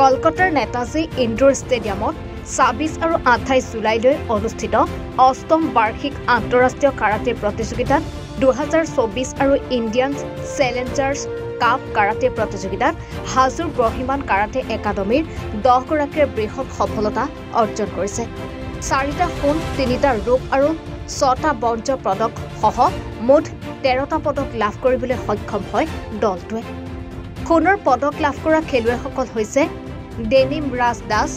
কলকাতাৰ নেতাজী ইনডোৰ ষ্টেডিয়ামত ২৬ আৰু ২৮ জুলাইলৈ অনুষ্ঠিত ৮ম বাৰ্ষিক আন্তঃৰাষ্ট্ৰীয় কাৰাটে প্ৰতিযোগিতাত ২০২৪ আৰু ইণ্ডিয়ান চেলেঞ্জাৰ্ছ কাপ কাৰাটে প্ৰতিযোগিতাত হাজোৰ ব্ৰহ্মীমান কাৰাটে একাডেমীৰ ১০ গৰাকীৰ বৃহৎ সফলতা অৰ্জন কৰিছে। ৪টা সোণ, ৩টা ৰূপ আৰু ৬টা ব্ৰঞ্জ পদক সহ মুঠ ১৩টা পদক লাভ কৰিবলৈ সক্ষম হয় দলটোৱে। সোণৰ পদক লাভ কৰা খেলুৱৈসকল হৈছে ডেনিম ৰাজ দাস,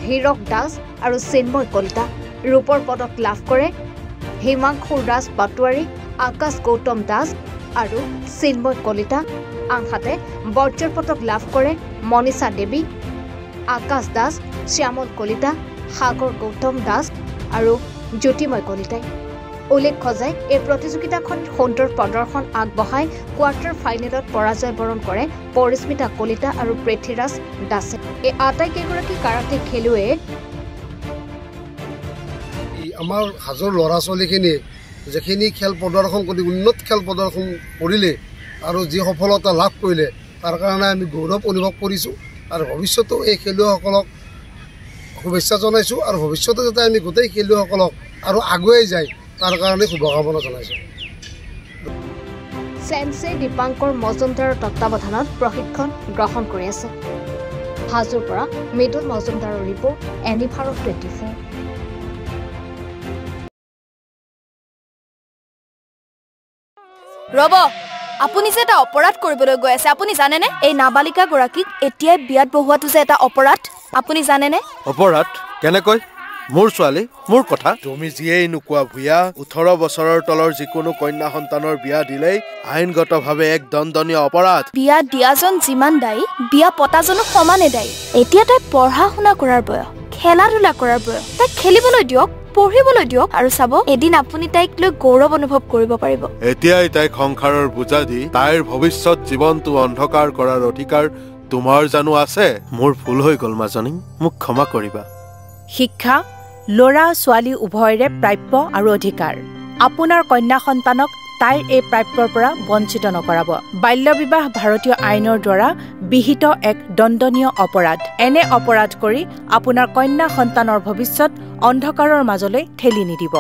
হীৰক দাস আৰু চিন্ময় কলিতা। ৰূপৰ পদক লাভ কৰে হিমাংশু ৰাজ পাটোৱাৰী, আকাশ গৌতম দাস আৰু চিন্ময় কলিতা। আনহাতে ব্ৰঞ্জৰ পদক লাভ কৰে মনীষা দেৱী, আকাশ দাস, শ্যামল কলিতা, সাগৰ গৌতম দাস আৰু জ্যোতিময় কলিতাই। উল্লেখ্য যে এই প্ৰতিযোগিতাখন সুন্দৰ প্ৰদৰ্শন আগবঢ়াই কোৱাৰ্টাৰ ফাইনেলত পৰাজয় বৰণ কৰে পৰিস্মিতা কলিতা আৰু পৃথ্বীৰাজ দাসে। এই আটাইকেইগৰাকী কাৰাটে খেলুৱৈয়ে আমাৰ হাজোৰ ল'ৰা ছোৱালীখিনি যিখিনি খেল প্ৰদৰ্শন কৰি উন্নত খেল প্ৰদৰ্শন কৰিলে আৰু যি সফলতা লাভ কৰিলে তাৰ কাৰণে আমি গৌৰৱ অনুভৱ কৰিছোঁ আৰু ভৱিষ্যতেও এই খেলুৱৈসকলক শুভেচ্ছা জনাইছোঁ আৰু ভৱিষ্যতে যাতে আমি গোটেই খেলুৱৈসকলক আৰু আগুৱাই যায় তাৰ কাৰণে শুভকামনা জনাইছোঁ। চেন্সে দীপাংকৰ মজুমদাৰৰ তত্বাৱধানত প্ৰশিক্ষণ গ্ৰহণ কৰি আছে। হাজোৰ পৰা মৃদুল মজুমদাৰৰ ৰিপৰ্ট, এনি ভাৰত 24। ৰব, আপুনি যে এটা অপৰাধ কৰিবলৈ গৈ আছে, আপুনি জানেনে? এই নাবালিকা গৰাকীক এতিয়াই বিয়াত বহোৱাটো যে এটা অপৰাধ, আপুনি জানেনে? অপৰাধ কেনেকৈ? মোৰ ছোৱালী, মোৰ কথা। তুমি যিয়েই নোকোৱা ভূঞা, ১৮ বছৰৰ তলৰ যিকোনো কন্যা সন্তানৰ বিয়া দিলেই আইনগতভাৱে এক দণ্ডনীয় অপৰাধ। বিয়া দিয়াজন যিমান দায়ী, বিয়া পতাজনো সমানে দায়ী। এতিয়া তাই পঢ়া শুনা কৰাৰ বয়স, খেলা ধূলা কৰাৰ বয়স। তাইক খেলিবলৈ দিয়ক, পঢ়িবলৈ দিয়ক আৰু চাব এদিন আপুনি তাইক লৈ গৌৰৱ অনুভৱ কৰিব পাৰিব। এতিয়াই তাইক সংসাৰৰ বোজা দি তাইৰ ভৱিষ্যত জীৱনটো অন্ধকাৰ কৰাৰ অধিকাৰ তোমাৰ জানো আছে? মোৰ ভুল হৈ গ'ল মাজনী, মোক ক্ষমা কৰিবা। শিক্ষা ল'ৰা ছোৱালী উভয়ৰে প্ৰাপ্য আৰু অধিকাৰ। আপোনাৰ কন্যা সন্তানক তাইৰ এই প্ৰাপ্যৰ পৰা বঞ্চিত নকৰাব। বাল্য বিবাহ ভাৰতীয় আইনৰ দ্বাৰা বিহিত এক দণ্ডনীয় অপৰাধ। এনে অপৰাধ কৰি আপোনাৰ কন্যা সন্তানৰ ভৱিষ্যত অন্ধকাৰৰ মাজলৈ ঠেলি নিদিব।